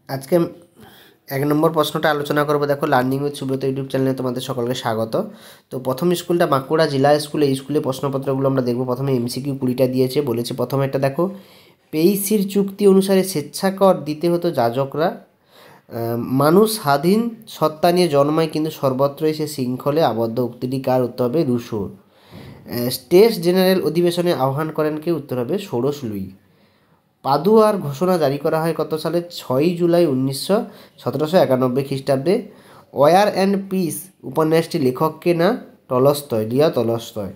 আজকে এক নম্বর প্রশ্নটা আলোচনা করবো। দেখো, লার্নিং উইথ সুব্রত ইউটিউব চ্যানেলে তোমাদের সকলকে স্বাগত। তো প্রথম স্কুলটা বাঁকুড়া জেলা স্কুলে। এই স্কুলে প্রশ্নপত্রগুলো আমরা দেখবো। প্রথমে এমসিকিউ 20টা দিয়েছে, বলেছে প্রথমে একটা দেখো, পেইসির চুক্তি অনুসারে স্বেচ্ছাকর দিতে হতো যাজকরা। মানুষ স্বাধীন সত্তা নিয়ে জন্মায়, কিন্তু সর্বত্রই সে শৃঙ্খলে আবদ্ধ। উক্তিটি কার? উত্তর হবে রুশো। স্টেটস জেনারেল অধিবেশনে আহ্বান করেন কে? উত্তর হবে ষোড়শ লুই। পাদুয়ার ঘোষণা জারি করা হয় কত সালে? 6ই জুলাই 1791 খ্রিস্টাব্দে। ওয়ার অ্যান্ড পিস উপন্যাসটি লেখককে? না, টলস্টয়, লিও টলস্টয়।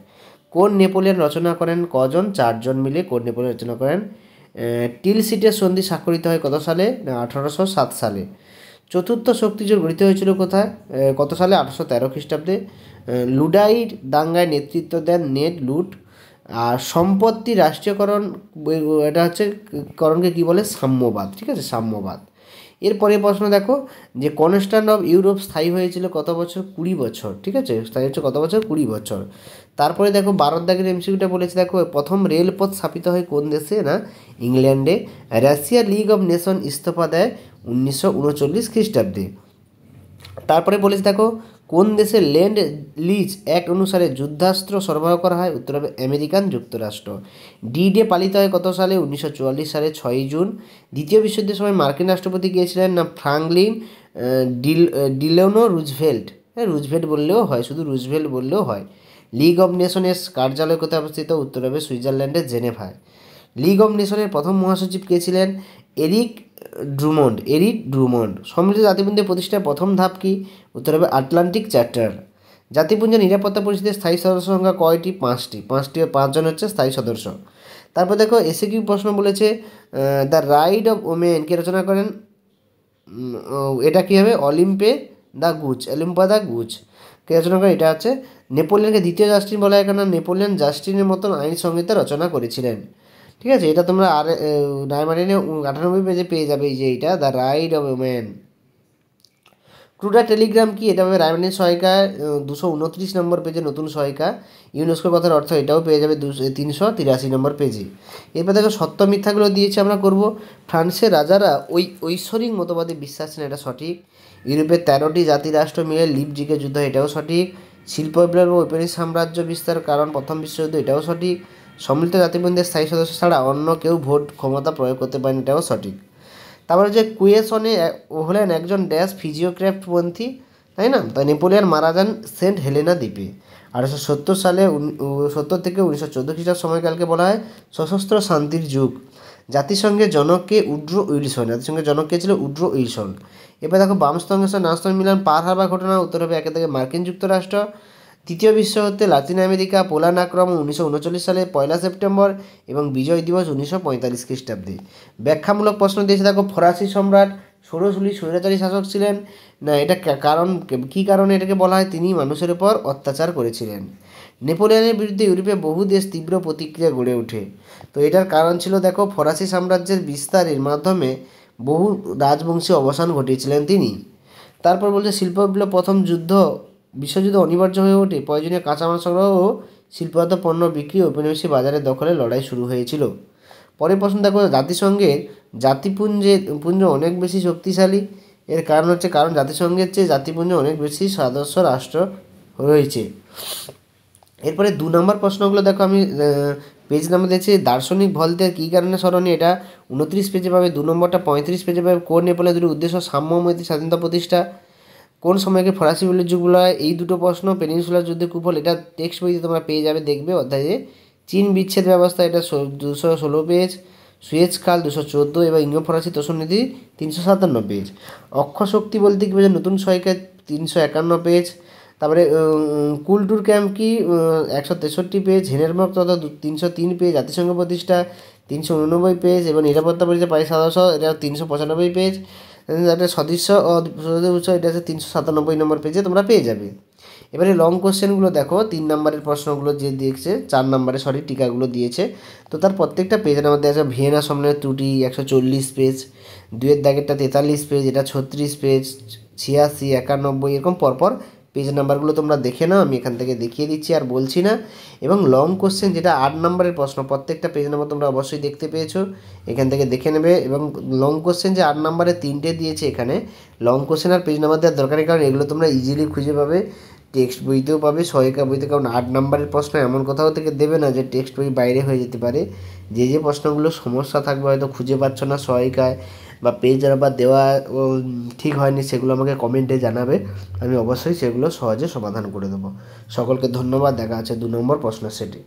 কোন নেপোলিয়ন রচনা করেন? কজন? 4জন মিলে কোন নেপোলিয়ন রচনা করেন? টিলসিটের সন্ধি স্বাক্ষরিত হয় কত সালে? না, 1807 সালে। চতুর্থ শক্তিজোট গঠিত হয়েছিল কোথায়? কত সালে? 1813 খ্রিস্টাব্দে। লুডাইট দাঙ্গায় নেতৃত্ব দেন নেড লুট। আর সম্পত্তি রাষ্ট্রীয়করণ, এটা হচ্ছে করণকে কী বলে? সাম্যবাদ। ঠিক আছে, সাম্যবাদ। এরপরে প্রশ্ন দেখো, যে কনস্ট্যান্ট অফ ইউরোপ স্থায়ী হয়েছিল কত বছর? 20 বছর। ঠিক আছে, স্থায়ী হচ্ছে কত বছর? 20 বছর। তারপরে দেখো 12 দাগের এমসিকিউটা বলেছে, দেখো প্রথম রেলপথ স্থাপিত হয় কোন দেশে? না, ইংল্যান্ডে। রাশিয়া লিগ অফ নেশন ইস্তফা দেয় 1939 খ্রিস্টাব্দে। তারপরে বলেছে দেখো, কোন দেশে ল্যান্ড লিজ অ্যাক্ট অনুসারে যুদ্ধাস্ত্র সরবরাহ করা হয়? উত্তর হবে আমেরিকান যুক্তরাষ্ট্র। ডি ডে পালিত হয় কত সালে? 1944 সালে 6ই জুন। দ্বিতীয় বিশ্বযুদ্ধের সময় মার্কিন রাষ্ট্রপতি কে ছিলেন? না, ফ্রাঙ্কলিন ডিলেনো রুজভেল্ট। হ্যাঁ, রুজভেল্ট বললেও হয়, শুধু রুজভেল্ট বললেও হয়। লিগ অব নেশনের কার্যালয় কোথায় অবস্থিত? উত্তর হবে সুইজারল্যান্ডের জেনেভায়। লিগ অব নেশনের প্রথম মহাসচিব কে ছিলেন? Eric Drummond. সম্মিলিত জাতিপুঞ্জের প্রতিষ্ঠার প্রথম ধাপ কি? উত্তর হবে আটলান্টিক চার্টার। জাতিপুঞ্জের নিরাপত্তা পরিষদের স্থায়ী সদস্য সংখ্যা কয়টি? 5জন হচ্ছে স্থায়ী সদস্য। তারপর দেখো এসএকিউ প্রশ্ন বলেছে, দ্য রাইড অফ ওমেন কে রচনা করেন? এটা কী হবে? অলিম্পা দ্য গুচ কে রচনা করেন? এটা হচ্ছে নেপোলিয়নকে দ্বিতীয় জাস্টিন বলা হয়, কেন? নেপোলিয়ন জাস্টিনের মতন আইন সংহিতা রচনা করেছিলেন। ঠিক আছে, এটা তোমরা আর ডায়মারিনে 98 পেজে পেয়ে যাবে। এই যে এইটা, the ride of women. ক্রুডা Telegram কি? এটা হবে রায়মানের সহায়িকায় 229 নম্বর পেজে নতুন সহায়িকা। ইউনেস্কোর কথার অর্থ, এটাও পেয়ে যাবে 383 নম্বর পেজে। এরপর দেখো সত্য মিথ্যাগুলো দিয়েছে, আমরা করব। ফ্রান্সের রাজারা ঐশ্বরিক মতবাদে বিশ্বাস ছিলেন, এটা সঠিক। ইউরোপের 13টি জাতিরাষ্ট্র মিলে লিপজিকের যুদ্ধ, এটাও সঠিক। শিল্প বিপ্লব ও ঔপনিবেশিক সাম্রাজ্য বিস্তার কারণ প্রথম বিশ্বযুদ্ধ, এটাও সঠিক। সম্মিলিত জাতিপুঞ্জের স্থায়ী সদস্য ছাড়া অন্য কেউ ভোট ক্ষমতা প্রয়োগ করতে পারেন, এটাও সঠিক। তারপরে যে কুয়েসনে হলেন একজন ড্যাশ ফিজিওক্রাফ্টপন্থী, তাই না? তাই নেপোলিয়ন মারা যান সেন্ট হেলেনা দ্বীপে 1870 সালে। 70 থেকে 1914 খ্রিস্টাব্দ সময়কালকে বলা হয় সশস্ত্র শান্তির যুগ। জাতিসংঘের জনক কে? Woodrow Wilson. জাতিসংঘের জনক কে ছিল? Woodrow Wilson. এবার দেখো বাম স্তম্ভের সাথে ডান স্তম্ভ মিলান পার হারবার ঘটনা, উত্তর হবে একে থেকে মার্কিন যুক্তরাষ্ট্র। তৃতীয় বিশ্বযুদ্ধে লাতিন আমেরিকা পোল্যান্ড আক্রমণ 1939 সালে 1 সেপ্টেম্বর এবং বিজয় দিবস 1945 খ্রিস্টাব্দে। ব্যাখ্যামূলক প্রশ্ন দিয়েছে দেখো, ফরাসি সম্রাট ষোড়শ লুই স্বৈরাচারী শাসক ছিলেন না, এটা কারণ কী কারণে এটাকে বলা হয়? তিনি মানুষের উপর অত্যাচার করেছিলেন। নেপোলিয়নের বিরুদ্ধে ইউরোপে বহু দেশ তীব্র প্রতিক্রিয়া গড়ে ওঠে। তো এটার কারণ ছিল দেখো, ফরাসি সাম্রাজ্যের বিস্তারের মাধ্যমে বহু রাজবংশী অবসান ঘটিয়েছিলেন তিনি। তারপর বলছে শিল্প বিপ্লব প্রথম বিশ্বযুদ্ধ অনিবার্য হয়ে ওঠে। প্রয়োজনীয় কাঁচামাল সংগ্রহ ও শিল্পজাত পণ্য বিক্রি ও ঔপনিবেশিক বাজারের দখলে লড়াই শুরু হয়েছিল। পরের প্রশ্ন দেখো, জাতিসংঘের পুঞ্জ অনেক বেশি শক্তিশালী। এর কারণ হচ্ছে, কারণ জাতিসংঘের চেয়ে জাতিপুঞ্জে অনেক বেশি সদস্য রাষ্ট্র রয়েছে। এরপরে 2 নম্বর প্রশ্নগুলো দেখো, আমি পেজ নাম্বার দিয়েছি। দার্শনিক ভলতেয়ার কী কারণে স্মরণীয়? এটা 29 পেজে পাবে। 2 নম্বরটা 35 পেজে পাবে। কোন নেপোলিয়নের দুটি উদ্দেশ্য? সাম্যমৈত্রী স্বাধীনতা প্রতিষ্ঠা। কোন সময়কে ফরাসি বিপ্লবের যুগ বলা হয়? এই দুটো প্রশ্ন পেনিনসুলার যুদ্ধে কুফল, এটা টেক্সট বইতে তোমরা পেয়ে যাবে, দেখবে অধ্যায়ে। চীন বিচ্ছেদ ব্যবস্থা, এটা 216 পেজ। সুয়েজ খাল 214 এবং ইঙ্গ ফরাসি তোষণ নীতি 357 পেজ। অক্ষশক্তি বলতে কী বোঝায়? নতুন সহায়িকা 351 পেজ। তারপরে কুলটুর ক্যাম্প কি? 163 পেজ। হেনেরমক তথা 303 পেজ। জাতিসংঘ প্রতিষ্ঠা 389 পেজ এবং নিরাপত্তা পরিষদের প্রায় সদস্য, এটা 395 পেজ। একটা সদস্য ও এটা হচ্ছে 397 নম্বর পেজে তোমরা পেয়ে যাবে। এবারে লং কোশ্চেনগুলো দেখো, 3 নম্বরের প্রশ্নগুলো যে দিয়েছে, 4 নম্বরে টিকাগুলো দিয়েছে। তো তার প্রত্যেকটা পেজের মধ্যে আছে ভিয়েনা সম্মেলনের ত্রুটি 140 পেজ, 2 দাগেরটা 43 পেজ, এটা 36 পেজ, 86, 91, এরকম পরপর পেজ নাম্বারগুলো তোমরা দেখে নাও, আমি এখান থেকে দেখিয়ে দিচ্ছি আর বলছি না। এবং লং কোশ্চেন যেটা 8 নম্বরের প্রশ্ন, প্রত্যেকটা পেজ নাম্বার তোমরা অবশ্যই দেখতে পেয়েছো, এখান থেকে দেখে নেবে। এবং লং কোশ্চেন যে 8 নম্বরে 3টে দিয়েছে, এখানে লং কোশ্চেন আর পেজ নাম্বার দেওয়ার দরকার নেই, কারণ এগুলো তোমরা ইজিলি খুঁজে পাবে, টেক্সট বইতেও পাবে, সহায়িকা বইতে। কারণ 8 নম্বরের প্রশ্ন এমন কোথাও থেকে দেবে না যে টেক্সট বই বাইরে হয়ে যেতে পারে। যে প্রশ্নগুলো সমস্যা থাকবে, হয়তো খুঁজে পাচ্ছ না সহায়িকায় বা পেজ নাম্বার দেওয়া ঠিক হয়নি, সেগুলো আমাকে কমেন্টে জানাবে, আমি অবশ্যই সেগুলো সহজে সমাধান করে দেবো। সকলকে ধন্যবাদ, দেখা আছে 2 নম্বর প্রশ্ন সেটে।